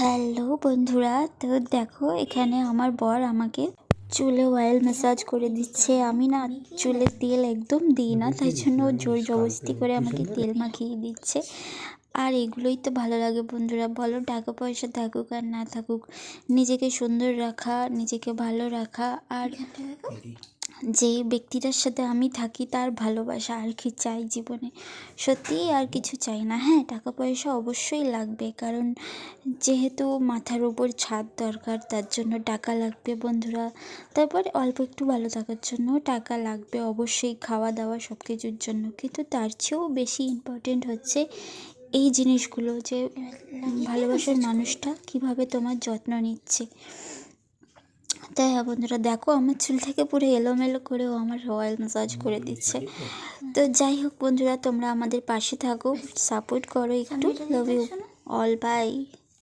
Hello বন্ধুরা, তো দেখো এখানে আমার বর আমাকে চুলে অয়েল ম্যাসাজ করে দিচ্ছে। আমি না চুলে তেল একদম দিই না, তাই জন্য ও জোর জবরদস্তি করে আমাকে তেল মাখিয়ে দিচ্ছে। আর এগুলোই তো ভালো লাগে বন্ধুরা, বলো? টাকা পয়সা থাকুক আর না থাকুক, নিজেকে সুন্দর রাখা, নিজেকে ভালো রাখা, আর যে ব্যক্তিটার সাথে আমি থাকি তার ভালোবাসা, আর কি চাই জীবনে? সত্যিই আর কিছু চাই না। হ্যাঁ, টাকা পয়সা অবশ্যই লাগবে, কারণ যেহেতু মাথার উপর ছাদ দরকার, তার জন্য টাকা লাগবে বন্ধুরা। তারপরে অল্প একটু ভালো থাকার জন্য টাকা লাগবে অবশ্যই, খাওয়া দাওয়া সব কিছুর জন্য। কিন্তু তার চেয়েও বেশি ইম্পর্টেন্ট হচ্ছে এই জিনিসগুলো, যে ভালোবাসার মানুষটা কিভাবে তোমার যত্ন নিচ্ছে। তাই হ্যাঁ বন্ধুরা, দেখো আমার চুল থেকে পুরো এলোমেলো করেও আমার অয়েল ম্যাসাজ করে দিচ্ছে। তো যাই হোক বন্ধুরা, তোমরা আমাদের পাশে থাকো, সাপোর্ট করো একটু। Love you all, by.